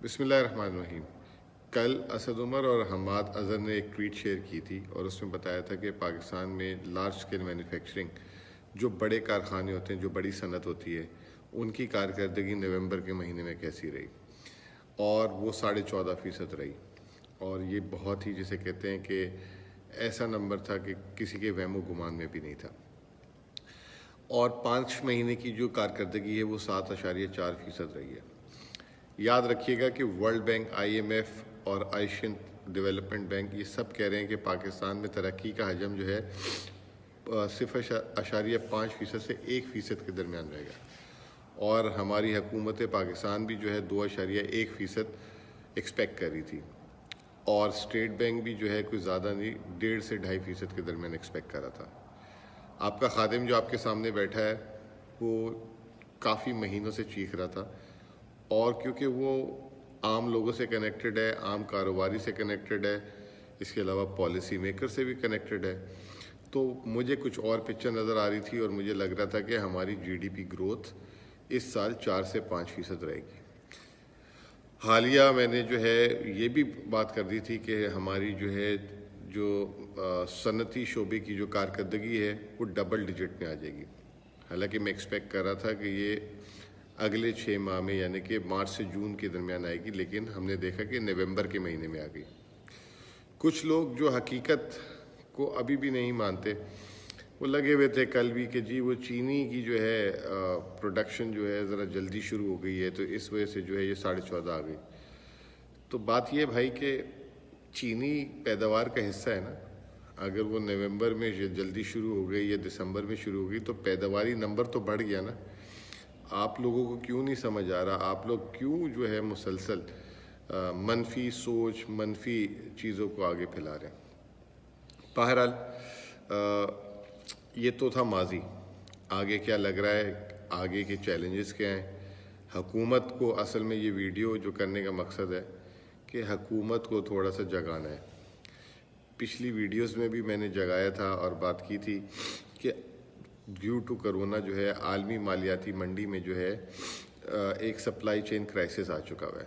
بسم اللہ الرحمن الرحیم۔ کل اسد عمر اور حماد اظہر نے ایک ٹویٹ شیئر کی تھی اور اس میں بتایا تھا کہ پاکستان میں لارج اسکیل مینوفیکچرنگ جو بڑے کارخانے ہوتے ہیں، جو بڑی صنعت ہوتی ہے، ان کی کارکردگی نومبر کے مہینے میں کیسی رہی، اور وہ 14.5% رہی۔ اور یہ بہت ہی جسے کہتے ہیں کہ ایسا نمبر تھا کہ کسی کے وہم و گمان میں بھی نہیں تھا۔ اور 5 مہینے کی جو کارکردگی ہے وہ 7.4% رہی ہے۔ یاد رکھیے گا کہ World Bank, I M F اور ایشین ڈیولپمنٹ بینک یہ سب کہہ رہے ہیں کہ پاکستان میں ترقی کا حجم جو ہے 0.5% سے 1% کے درمیان رہے گا، اور ہماری حکومت پاکستان بھی جو ہے 2.1% ایکسپیکٹ کر رہی تھی، اور اسٹیٹ بینک بھی جو ہے کوئی زیادہ نہیں، 1.5 سے 2.5% کے درمیان ایکسپیکٹ کر رہا تھا۔ آپ کا خادم جو آپ کے سامنے بیٹھا ہے وہ کافی مہینوں سے چیخ رہا تھا، اور کیونکہ وہ عام لوگوں سے کنیکٹڈ ہے، عام کاروباری سے کنیکٹڈ ہے، اس کے علاوہ پالیسی میکر سے بھی کنیکٹڈ ہے، تو مجھے کچھ اور پکچر نظر آ رہی تھی، اور مجھے لگ رہا تھا کہ ہماری جی ڈی پی گروتھ اس سال 4 سے 5% رہے گی۔ حالیہ میں نے جو ہے یہ بھی بات کر دی تھی کہ ہماری جو صنعتی شعبے کی جو کارکردگی ہے وہ ڈبل ڈیجٹ میں آ جائے گی۔ حالانکہ میں ایکسپیکٹ کر رہا تھا کہ یہ اگلے 6 ماہ میں، یعنی کہ مارچ سے جون کے درمیان آئے گی، لیکن ہم نے دیکھا کہ نومبر کے مہینے میں آ گئی۔ کچھ لوگ جو حقیقت کو ابھی بھی نہیں مانتے، وہ لگے ہوئے تھے کل بھی کہ جی وہ چینی کی جو ہے پروڈکشن جو ہے ذرا جلدی شروع ہو گئی ہے، تو اس وجہ سے جو ہے یہ 14.5 آ گئی۔ تو بات یہ بھائی کہ چینی پیداوار کا حصہ ہے نا، اگر وہ نومبر میں جلدی شروع ہو گئی یا دسمبر میں شروع ہو گئی تو پیداواری نمبر تو بڑھ گیا نا۔ آپ لوگوں کو کیوں نہیں سمجھ آ رہا؟ آپ لوگ کیوں جو ہے مسلسل منفی سوچ، منفی چیزوں کو آگے پھیلا رہے ہیں؟ بہرحال یہ تو تھا ماضی۔ آگے کیا لگ رہا ہے، آگے کے چیلنجز کیا ہیں؟ حکومت کو اصل میں یہ ویڈیو جو کرنے کا مقصد ہے کہ حکومت کو تھوڑا سا جگانا ہے۔ پچھلی ویڈیوز میں بھی میں نے جگایا تھا اور بات کی تھی کہ ڈیو ٹو کرونا جو ہے عالمی مالیاتی منڈی میں جو ہے ایک سپلائی چین کرائسس آ چکا ہوا ہے،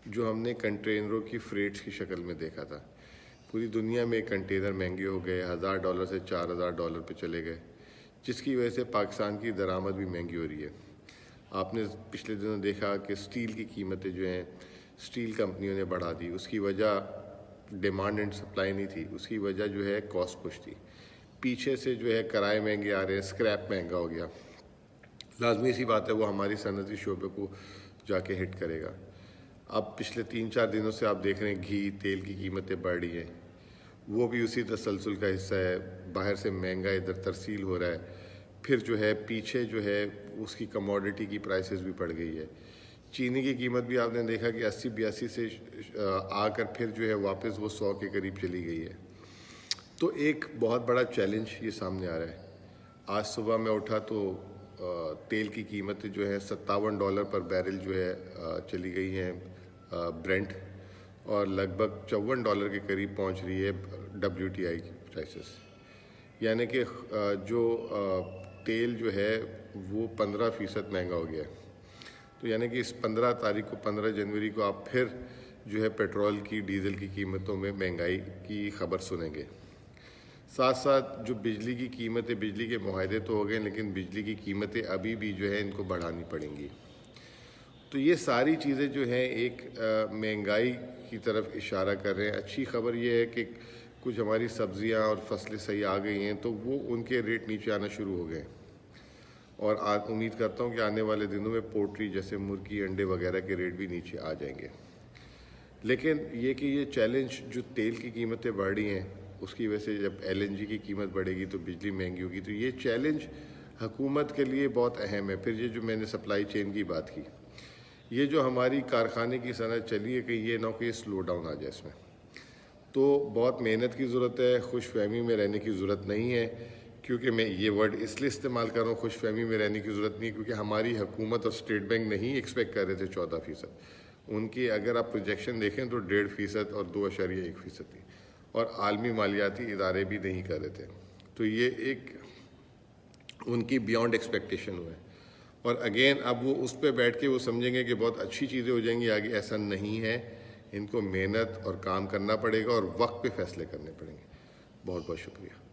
جو ہم نے کنٹینروں کی فریٹس کی شکل میں دیکھا تھا۔ پوری دنیا میں کنٹینر مہنگے ہو گئے، $1000 سے $4000 پہ چلے گئے، جس کی وجہ سے پاکستان کی درآمد بھی مہنگی ہو رہی ہے۔ آپ نے پچھلے دنوں دیکھا کہ سٹیل کی قیمتیں جو ہیں سٹیل کمپنیوں نے بڑھا دی۔ اس کی وجہ ڈیمانڈ اینڈ سپلائی نہیں تھی، اس کی وجہ جو ہے کاسٹ پش تھی۔ پیچھے سے جو ہے کرائے مہنگے آ رہے ہیں، اسکریپ مہنگا ہو گیا، لازمی سی بات ہے وہ ہماری صنعتی شعبے کو جا کے ہٹ کرے گا۔ اب پچھلے 3-4 دنوں سے آپ دیکھ رہے ہیں گھی، تیل کی قیمتیں بڑھ رہی ہیں، وہ بھی اسی تسلسل کا حصہ ہے۔ باہر سے مہنگا ادھر ترسیل ہو رہا ہے، پھر جو ہے پیچھے جو ہے اس کی کموڈٹی کی پرائسز بھی بڑھ گئی ہے۔ چینی کی قیمت بھی آپ نے دیکھا کہ 80-82 سے آ کر پھر جو ہے واپس وہ 100 کے قریب چلی گئی ہے۔ تو ایک بہت بڑا چیلنج یہ سامنے آ رہا ہے۔ آج صبح میں اٹھا تو تیل کی قیمت جو ہے $57 پر بیرل جو ہے چلی گئی ہیں برینٹ، اور لگ بھگ $54 کے قریب پہنچ رہی ہے WTI کی پرائسز۔ یعنی کہ جو تیل جو ہے وہ 15% مہنگا ہو گیا ہے۔ تو یعنی کہ اس 15 تاریخ کو، 15 جنوری کو آپ پھر جو ہے پیٹرول کی، ڈیزل کی قیمتوں میں مہنگائی کی خبر سنیں گے۔ ساتھ ساتھ جو بجلی کی قیمتیں، بجلی کے معاہدے تو ہو گئے، لیکن بجلی کی قیمتیں ابھی بھی جو ہے ان کو بڑھانی پڑیں گی۔ تو یہ ساری چیزیں جو ہیں ایک مہنگائی کی طرف اشارہ کر رہے ہیں۔ اچھی خبر یہ ہے کہ کچھ ہماری سبزیاں اور فصلیں صحیح آ گئی ہیں، تو وہ ان کے ریٹ نیچے آنا شروع ہو گئے، اور امید کرتا ہوں کہ آنے والے دنوں میں پولٹری جیسے مرغی، انڈے وغیرہ کے ریٹ بھی نیچے آ جائیں گے۔ لیکن یہ کہ یہ چیلنج جو تیل کی قیمتیں بڑھ رہی ہیں، اس کی وجہ سے جب LNG کی قیمت بڑھے گی تو بجلی مہنگی ہوگی، تو یہ چیلنج حکومت کے لیے بہت اہم ہے۔ پھر یہ جو میں نے سپلائی چین کی بات کی، یہ جو ہماری کارخانے کی صنعت چلی ہے کہ یہ نہ کہ سلو ڈاؤن آ جائے اس میں، تو بہت محنت کی ضرورت ہے، خوش فہمی میں رہنے کی ضرورت نہیں ہے۔ کیونکہ میں یہ ورڈ اس لیے استعمال کر رہا ہوں، خوش فہمی میں رہنے کی ضرورت نہیں ہے، کیونکہ ہماری حکومت اور اسٹیٹ بینک نہیں ایکسپیکٹ کر رہے تھے 14%۔ ان کی اگر آپ پروجیکشن دیکھیں تو 1.5% اور 2.1% تھی، اور عالمی مالیاتی ادارے بھی نہیں کر رہے تھے۔ تو یہ ایک ان کی بیانڈ ایکسپیکٹیشن ہوئے، اور اگین اب وہ اس پہ بیٹھ کے وہ سمجھیں گے کہ بہت اچھی چیزیں ہو جائیں گی آگے، ایسا نہیں ہے. ان کو محنت اور کام کرنا پڑے گا اور وقت پہ فیصلے کرنے پڑیں گے. بہت بہت شکریہ.